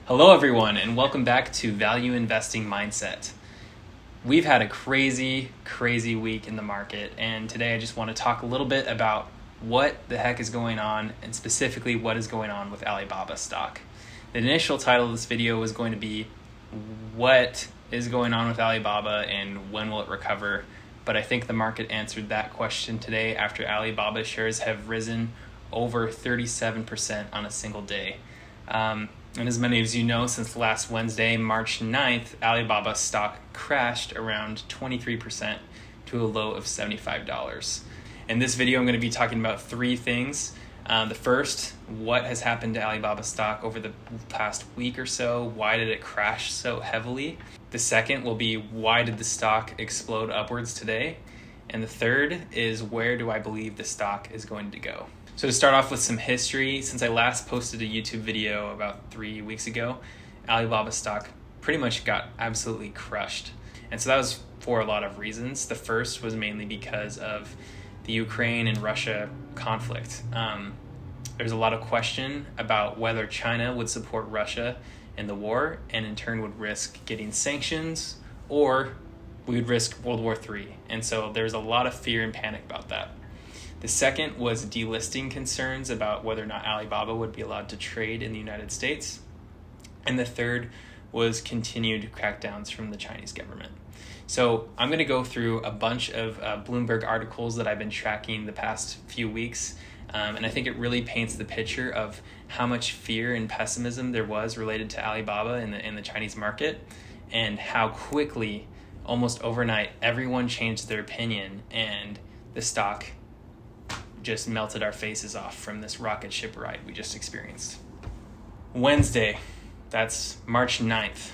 Hello everyone, and welcome back to Value Investing Mindset. We've had a crazy week in the market, and today I just want to talk a little bit about what the heck is going on, and specifically what is going on with Alibaba stock. The initial title of this video was going to be what is going on with Alibaba and when will it recover, but I think the market answered that question today after Alibaba shares have risen over 37% on a single day. And as many of you know, since last Wednesday, March 9th, Alibaba stock crashed around 23% to a low of $75. In this video, I'm going to be talking about three things. The first, what has happened to Alibaba stock over the past week or so? Why did it crash so heavily? The second will be, why did the stock explode upwards today? And the third is, where do I believe the stock is going to go? So to start off with some history, since I last posted a YouTube video about 3 weeks ago, Alibaba stock pretty much got absolutely crushed. And so that was for a lot of reasons. The first was mainly because of the Ukraine and Russia conflict. There's a lot of question about whether China would support Russia in the war and in turn would risk getting sanctions, or we would risk World War III. And so there's a lot of fear and panic about that. The second was delisting concerns about whether or not Alibaba would be allowed to trade in the United States. And the third was continued crackdowns from the Chinese government. So I'm going to go through a bunch of Bloomberg articles that I've been tracking the past few weeks. And I think it really paints the picture of how much fear and pessimism there was related to Alibaba in the Chinese market, and how quickly, almost overnight, everyone changed their opinion and the stock just melted our faces off from this rocket ship ride we just experienced. Wednesday, that's March 9th,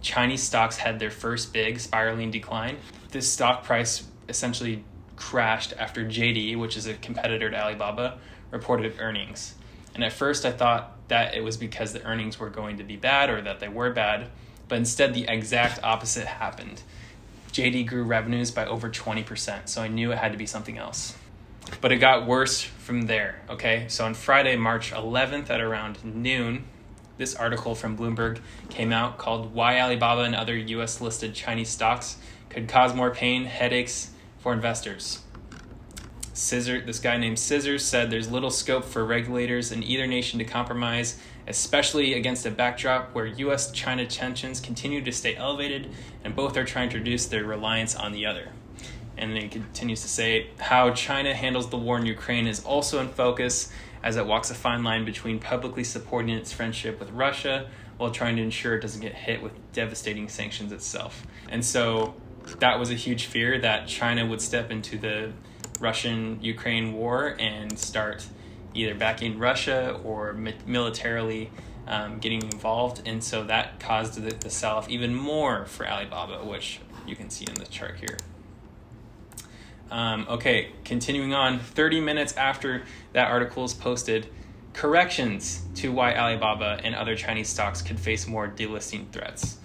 Chinese stocks had their first big spiraling decline. This stock price essentially crashed after JD, which is a competitor to Alibaba, reported earnings. And at first I thought that it was because the earnings were going to be bad or that they were bad, but instead the exact opposite happened. JD grew revenues by over 20%, so I knew it had to be something else. But it got worse from there, okay? So on Friday, March 11th at around noon, this article from Bloomberg came out called "Why Alibaba and Other US-listed Chinese Stocks Could Cause More Pain, Headaches for Investors." This guy named Scissors said there's little scope for regulators in either nation to compromise, especially against a backdrop where US-China tensions continue to stay elevated and both are trying to reduce their reliance on the other. And then he continues to say how China handles the war in Ukraine is also in focus, as it walks a fine line between publicly supporting its friendship with Russia while trying to ensure it doesn't get hit with devastating sanctions itself. And so that was a huge fear, that China would step into the Russian-Ukraine war and start either backing Russia or militarily getting involved. And so that caused the sell-off even more for Alibaba, which you can see in the chart here. Okay, continuing on, 30 minutes after that article is posted, corrections to why Alibaba and other Chinese stocks could face more delisting threats.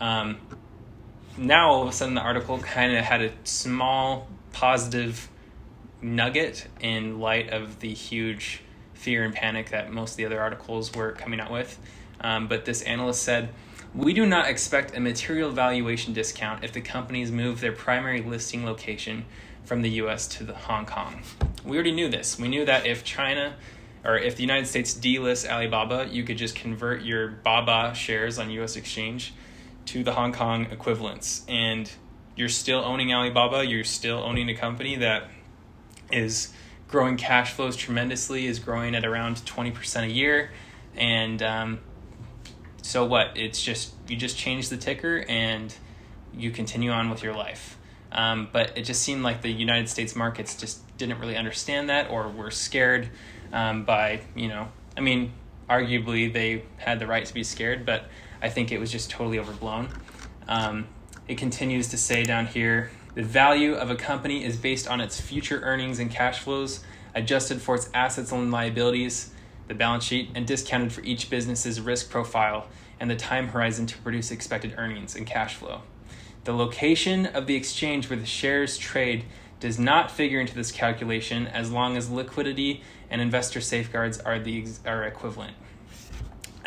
Now, all of a sudden, the article kind of had a small positive nugget in light of the huge fear and panic that most of the other articles were coming out with. But this analyst said, "We do not expect a material valuation discount if the companies move their primary listing location from the US to Hong Kong." We already knew this. We knew that if China, or if the United States delists Alibaba, you could just convert your BABA shares on US exchange to the Hong Kong equivalents. And you're still owning Alibaba, you're still owning a company that is growing cash flows tremendously, is growing at around 20% a year. And so what? It's just, you just change the ticker and you continue on with your life. But it just seemed like the United States markets just didn't really understand that, or were scared by, arguably they had the right to be scared, but I think it was just totally overblown. It continues to say down here, the value of a company is based on its future earnings and cash flows, adjusted for its assets and liabilities, the balance sheet, and discounted for each business's risk profile and the time horizon to produce expected earnings and cash flow. The location of the exchange where the shares trade does not figure into this calculation as long as liquidity and investor safeguards are equivalent.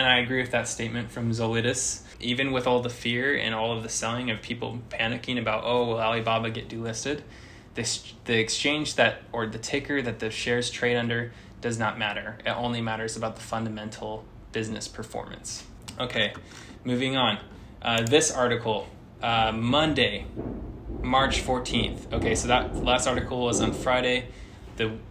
And I agree with that statement from Zolidis. Even with all the fear and all of the selling of people panicking about, oh, will Alibaba get delisted? The exchange that, or the ticker that the shares trade under, does not matter. It only matters about the fundamental business performance. Okay, moving on. This article, Monday, March 14th. Okay, so that last article was on Friday.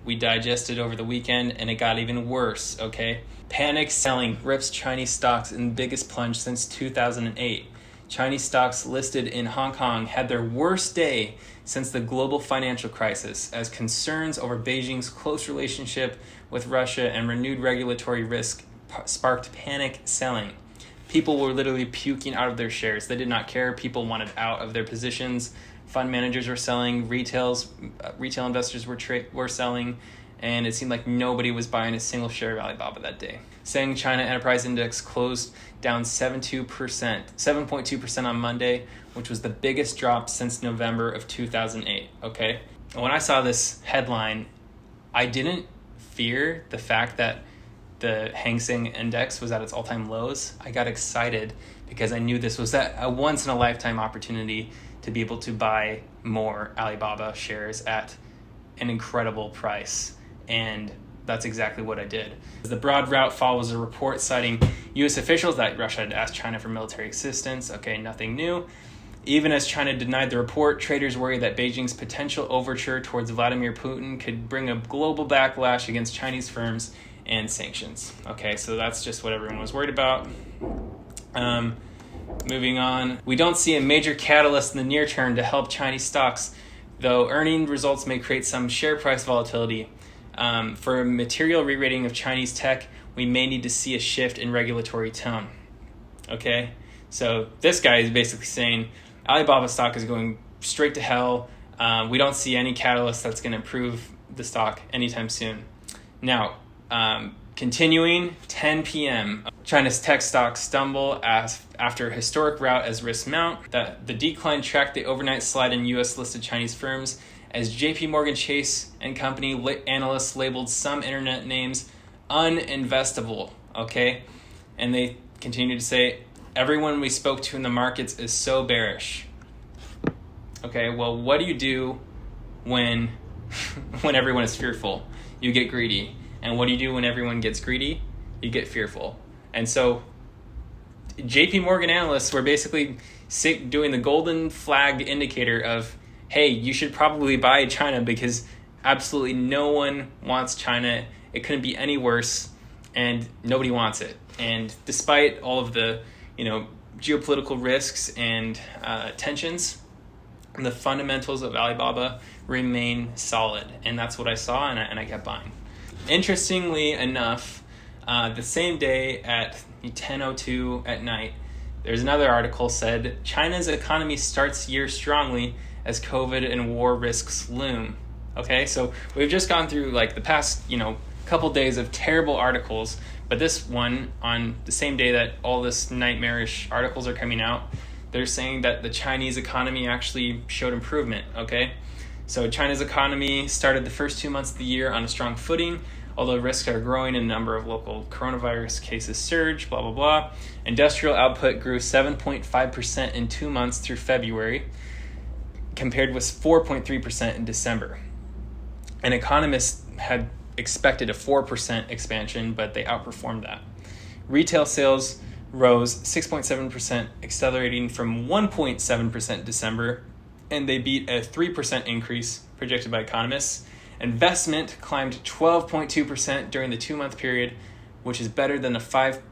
We digested over the weekend, and it got even worse, okay? Panic selling grips Chinese stocks in the biggest plunge since 2008. Chinese stocks listed in Hong Kong had their worst day since the global financial crisis, as concerns over Beijing's close relationship with Russia and renewed regulatory risk sparked panic selling. People were literally puking out of their shares. They did not care. People wanted out of their positions. Fund managers were selling. Retail investors were selling. And it seemed like nobody was buying a single share of Alibaba that day. Seng China Enterprise Index closed down 7.2% on Monday, which was the biggest drop since November of 2008, okay? And when I saw this headline, I didn't fear the fact that the Hang Seng Index was at its all-time lows. I got excited because I knew this was a once-in-a-lifetime opportunity to be able to buy more Alibaba shares at an incredible price. And that's exactly what I did. The broad route follows a report citing U.S. officials that Russia had asked China for military assistance. Okay, nothing new. Even as China denied the report, traders worry that Beijing's potential overture towards Vladimir Putin could bring a global backlash against Chinese firms and sanctions. Okay, so that's just what everyone was worried about. Moving on, we don't see a major catalyst in the near term to help Chinese stocks, though earning results may create some share price volatility. For a material re-rating of Chinese tech, we may need to see a shift in regulatory tone. Okay, so this guy is basically saying Alibaba stock is going straight to hell. We don't see any catalyst that's going to improve the stock anytime soon. Now, continuing 10 p.m., China's tech stocks stumble after a historic rout as risks mount. The decline tracked the overnight slide in U.S.-listed Chinese firms as J.P. Morgan Chase and Company analysts labeled some internet names uninvestable, okay? And they continue to say, everyone we spoke to in the markets is so bearish. Okay, well, what do you do when everyone is fearful? You get greedy. And what do you do when everyone gets greedy? You get fearful. And so JP Morgan analysts were basically doing the golden flag indicator of, hey, you should probably buy China because absolutely no one wants China. It couldn't be any worse, and nobody wants it. And despite all of the, geopolitical risks and tensions, the fundamentals of Alibaba remain solid. And that's what I saw, and I kept buying. Interestingly enough, the same day at 10:02 at night, there's another article said China's economy starts year strongly as COVID and war risks loom. Okay, so we've just gone through the past couple days of terrible articles, but this one on the same day that all this nightmarish articles are coming out, they're saying that the Chinese economy actually showed improvement. Okay, so China's economy started the first 2 months of the year on a strong footing, although risks are growing and a number of local coronavirus cases surge, blah, blah, blah. Industrial output grew 7.5% in 2 months through February, compared with 4.3% in December. And economists had expected a 4% expansion, but they outperformed that. Retail sales rose 6.7%, accelerating from 1.7% in December, and they beat a 3% increase projected by economists. Investment climbed 12.2% during the 2-month period, which is better than the 5%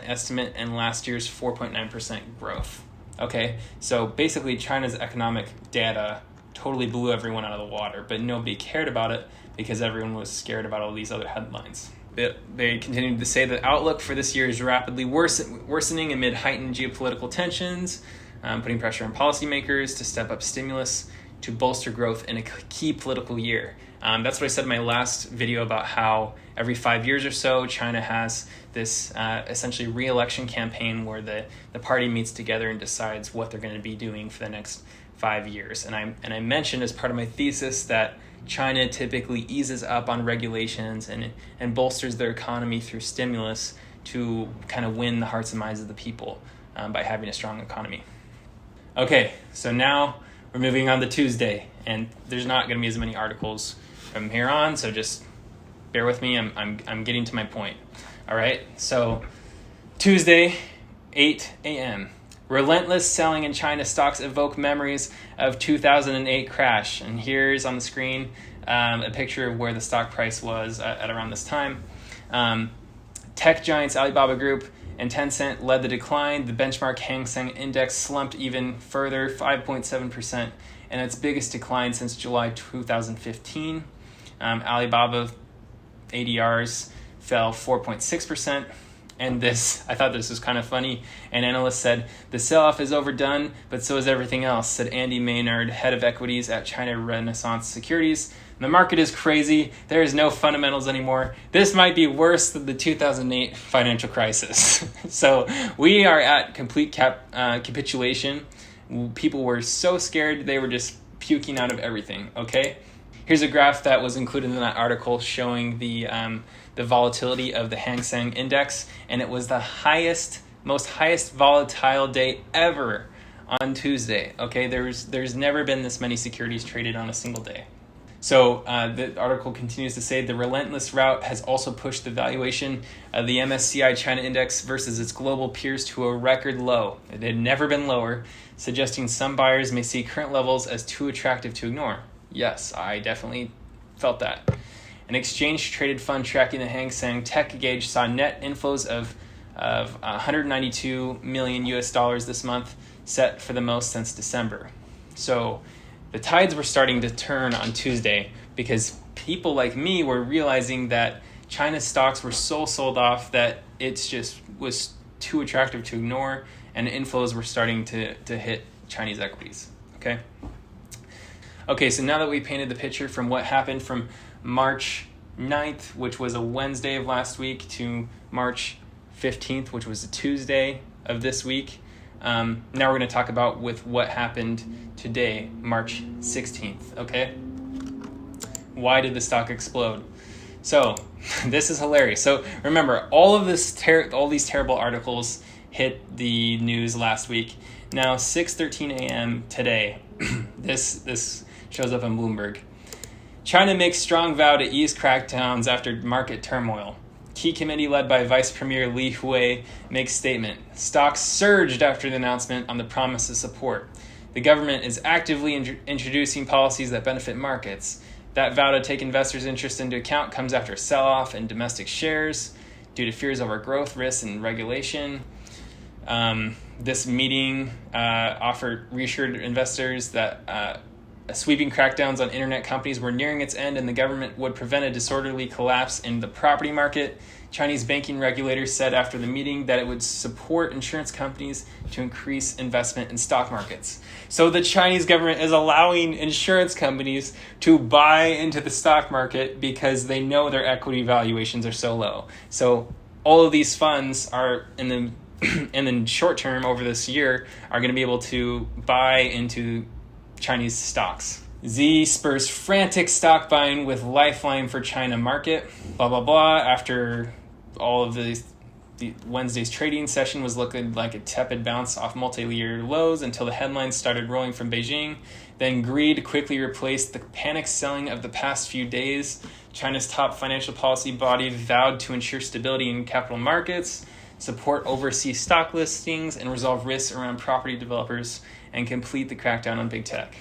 estimate and last year's 4.9% growth. Okay, so basically China's economic data totally blew everyone out of the water, but nobody cared about it because everyone was scared about all these other headlines. They continued to say the outlook for this year is rapidly worsening amid heightened geopolitical tensions, putting pressure on policymakers to step up stimulus to bolster growth in a key political year. That's what I said in my last video about how every 5 years or so, China has this essentially re-election campaign where the party meets together and decides what they're going to be doing for the next 5 years. And I mentioned as part of my thesis that China typically eases up on regulations and bolsters their economy through stimulus to kind of win the hearts and minds of the people by having a strong economy. Okay, so now we're moving on to Tuesday, and there's not going to be as many articles from here on, so just bear with me. I'm getting to my point. All right, so Tuesday, 8 a.m. Relentless selling in China stocks evoke memories of 2008 crash. And here's on the screen a picture of where the stock price was at around this time. Tech giants Alibaba Group and Tencent led the decline. The benchmark Hang Seng Index slumped even further, 5.7%, and its biggest decline since July 2015. Alibaba ADRs fell 4.6%. And I thought this was kind of funny. An analyst said, "The sell-off is overdone, but so is everything else," said Andy Maynard, head of equities at China Renaissance Securities. "The market is crazy. There is no fundamentals anymore. This might be worse than the 2008 financial crisis." So we are at complete capitulation. People were so scared they were just puking out of everything, okay? Here's a graph that was included in that article showing the volatility of the Hang Seng Index, and it was the most highest volatile day ever on Tuesday. Okay, there's never been this many securities traded on a single day. So the article continues to say the relentless rout has also pushed the valuation of the MSCI China Index versus its global peers to a record low. It had never been lower, suggesting some buyers may see current levels as too attractive to ignore. Yes, I definitely felt that. An exchange-traded fund tracking the Hang Seng Tech Gauge saw net inflows of $192 million this month, set for the most since December. So the tides were starting to turn on Tuesday because people like me were realizing that China's stocks were so sold off that it just was too attractive to ignore, and inflows were starting to hit Chinese equities. Okay, so now that we painted the picture from what happened from March 9th, which was a Wednesday of last week, to March 15th, which was a Tuesday of this week, now we're going to talk about with what happened today, March 16th, okay? Why did the stock explode? So this is hilarious. So remember, all these terrible articles hit the news last week. Now 6:13 a.m. today, this shows up on Bloomberg. China makes strong vow to ease crackdowns after market turmoil. Key committee led by Vice Premier Li Hui makes statement. Stocks surged after the announcement on the promise of support. The government is actively introducing policies that benefit markets. That vow to take investors' interest into account comes after a sell-off in domestic shares due to fears over growth, risks, and regulation. This meeting reassured investors that sweeping crackdowns on internet companies were nearing its end and the government would prevent a disorderly collapse in the property market. Chinese banking regulators said after the meeting that it would support insurance companies to increase investment in stock markets. So the Chinese government is allowing insurance companies to buy into the stock market because they know their equity valuations are so low. So all of these funds are in the short term over this year are going to be able to buy into Chinese stocks. Z spurs frantic stock buying with lifeline for China market. Blah, blah, blah. After all of the Wednesday's trading session was looking like a tepid bounce off multi-year lows until the headlines started rolling from Beijing. Then greed quickly replaced the panic selling of the past few days. China's top financial policy body vowed to ensure stability in capital markets, support overseas stock listings, and resolve risks around property developers, and complete the crackdown on big tech.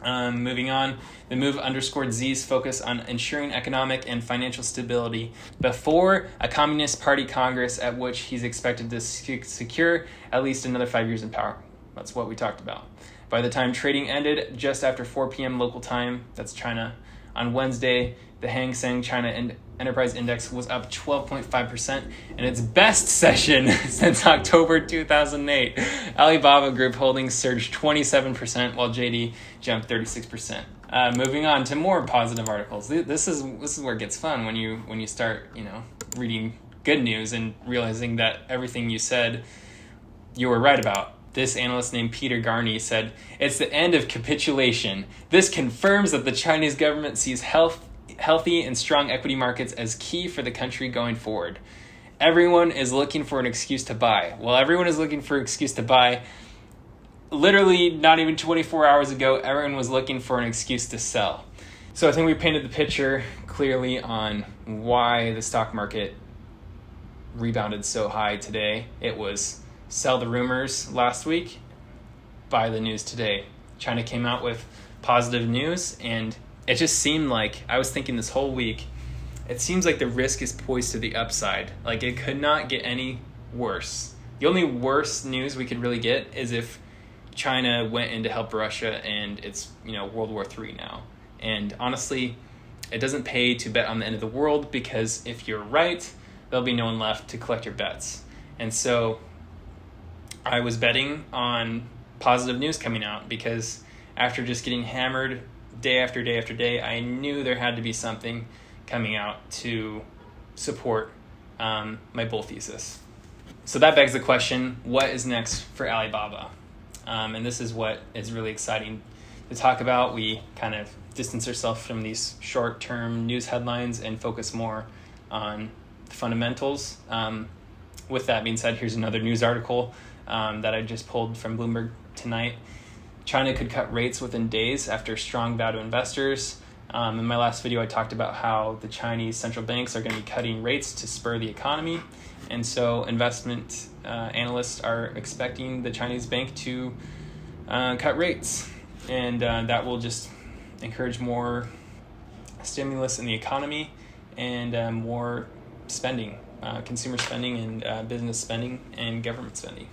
Moving on, the move underscored Xi's focus on ensuring economic and financial stability before a Communist Party Congress at which he's expected to secure at least another 5 years in power. That's what we talked about. By the time trading ended, just after 4 p.m. local time, that's China, on Wednesday, the Hang Seng China Enterprise Index was up 12.5% in its best session since October 2008. Alibaba Group holdings surged 27%, while JD jumped 36%. Moving on to more positive articles. This is where it gets fun when you start reading good news and realizing that everything you said you were right about. This analyst named Peter Garney said, "It's the end of capitulation. This confirms that the Chinese government sees healthy and strong equity markets as key for the country going forward. everyone is looking for an excuse to buy. Well, everyone is looking for an excuse to buy. Literally, not even 24 hours ago, everyone was looking for an excuse to sell. So I think we painted the picture clearly on why the stock market rebounded so high today. It was sell the rumors last week, buy the news today. China came out with positive news, and it just seemed like, I was thinking this whole week, it seems like the risk is poised to the upside. Like, it could not get any worse. The only worse news we could really get is if China went in to help Russia and it's, World War III now. And honestly, it doesn't pay to bet on the end of the world, because if you're right, there'll be no one left to collect your bets. And so I was betting on positive news coming out, because after just getting hammered day after day after day, I knew there had to be something coming out to support my bull thesis. So that begs the question, what is next for Alibaba? And this is what is really exciting to talk about. We kind of distance ourselves from these short-term news headlines and focus more on the fundamentals. With that being said, here's another news article that I just pulled from Bloomberg tonight. China could cut rates within days after strong bow to investors. In my last video, I talked about how the Chinese central banks are going to be cutting rates to spur the economy. And so investment analysts are expecting the Chinese bank to cut rates. And that will just encourage more stimulus in the economy and more spending, consumer spending and business spending and government spending.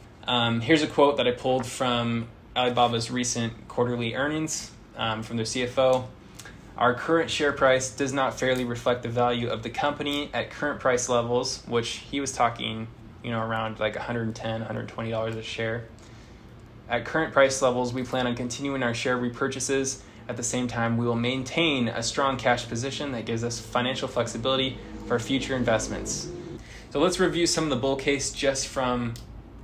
Here's a quote that I pulled from Alibaba's recent quarterly earnings from their CFO. Our current share price does not fairly reflect the value of the company at current price levels, which he was talking, around like $110, $120 a share. At current price levels, we plan on continuing our share repurchases. At the same time, we will maintain a strong cash position that gives us financial flexibility for future investments. So let's review some of the bull case just from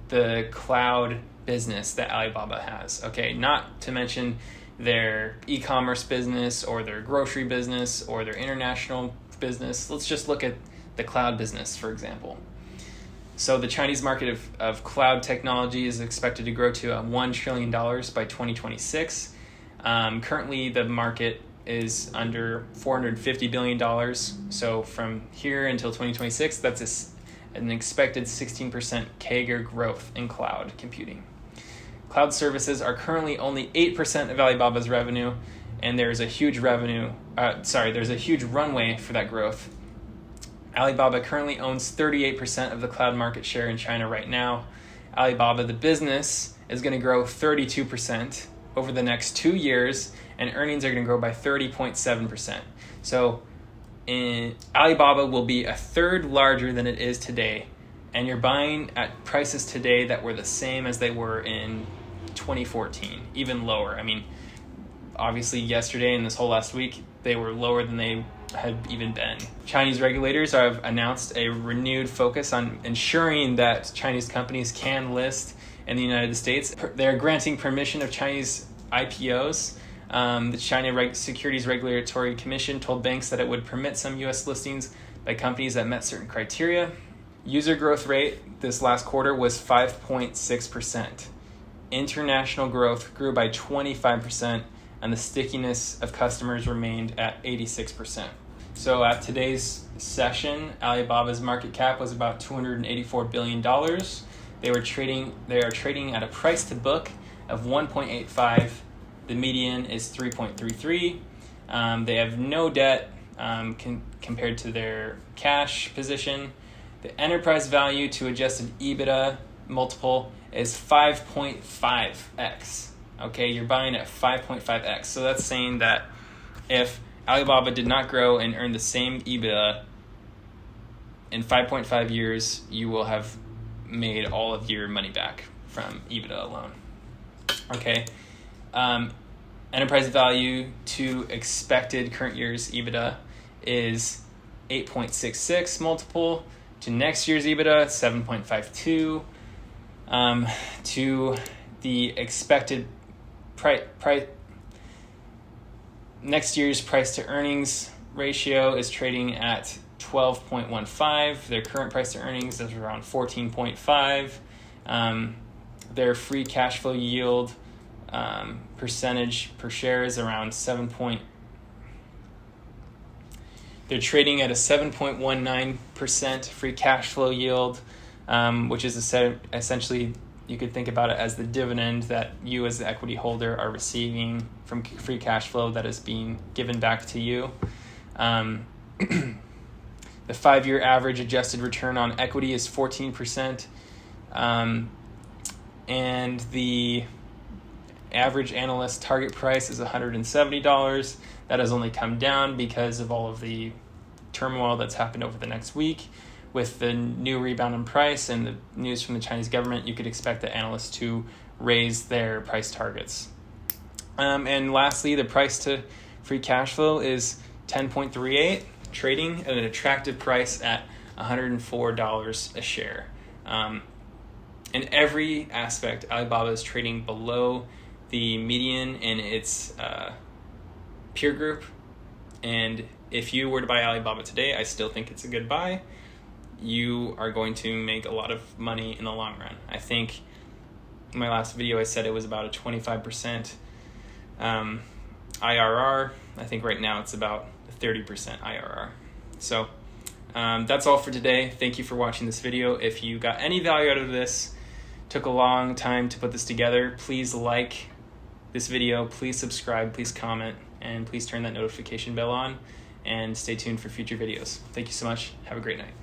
the cloud business that Alibaba has. Okay, not to mention their e-commerce business or their grocery business or their international business. Let's just look at the cloud business, for example. So the Chinese market of cloud technology is expected to grow to $1 trillion by 2026. Currently, the market is under $450 billion. So from here until 2026, that's an expected 16% CAGR growth in cloud computing. Cloud services are currently only 8% of Alibaba's revenue, and there's a huge there's a huge runway for that growth. Alibaba currently owns 38% of the cloud market share in China right now. Alibaba, the business, is going to grow 32% over the next 2 years, and earnings are going to grow by 30.7%. So Alibaba will be a third larger than it is today, and you're buying at prices today that were the same as they were in 2014, even lower. I mean, obviously yesterday and this whole last week, they were lower than they had even been. Chinese regulators have announced a renewed focus on ensuring that Chinese companies can list in the United States. They're granting permission of Chinese IPOs. The China Securities Regulatory Commission told banks that it would permit some U.S. listings by companies that met certain criteria. User growth rate this last quarter was 5.6%. International growth grew by 25%, and the stickiness of customers remained at 86%. So at today's session, Alibaba's market cap was about $284 billion. They are trading at a price to book of 1.85. The median is 3.33. They have no debt compared to their cash position. The enterprise value to adjusted EBITDA multiple is 5.5x. Okay, you're buying at 5.5x. So that's saying that if Alibaba did not grow and earn the same EBITDA in 5.5 years, you will have made all of your money back from EBITDA alone. Okay. Enterprise value to expected current year's EBITDA is 8.66 multiple. To next year's EBITDA, 7.52. To the expected next year's price to earnings ratio is trading at 12.15. Their current price to earnings is around 14.5. Their free cash flow yield percentage per share is around 7. They're trading at a 7.19% free cash flow yield, which is essentially, you could think about it as the dividend that you as the equity holder are receiving from free cash flow that is being given back to you. The 5-year average adjusted return on equity is 14%. And the average analyst target price is $170. That has only come down because of all of the turmoil that's happened over the next week. With the new rebound in price and the news from the Chinese government, you could expect the analysts to raise their price targets. And lastly, the price to free cash flow is 10.38, trading at an attractive price at $104 a share. In every aspect, Alibaba is trading below the median in its peer group. And if you were to buy Alibaba today, I still think it's a good buy. You are going to make a lot of money in the long run. I think in my last video, I said it was about a 25% IRR. I think right now it's about 30% IRR. So that's all for today. Thank you for watching this video. If you got any value out of this, took a long time to put this together, please like this video, please subscribe, please comment, and please turn that notification bell on, and stay tuned for future videos. Thank you so much. Have a great night.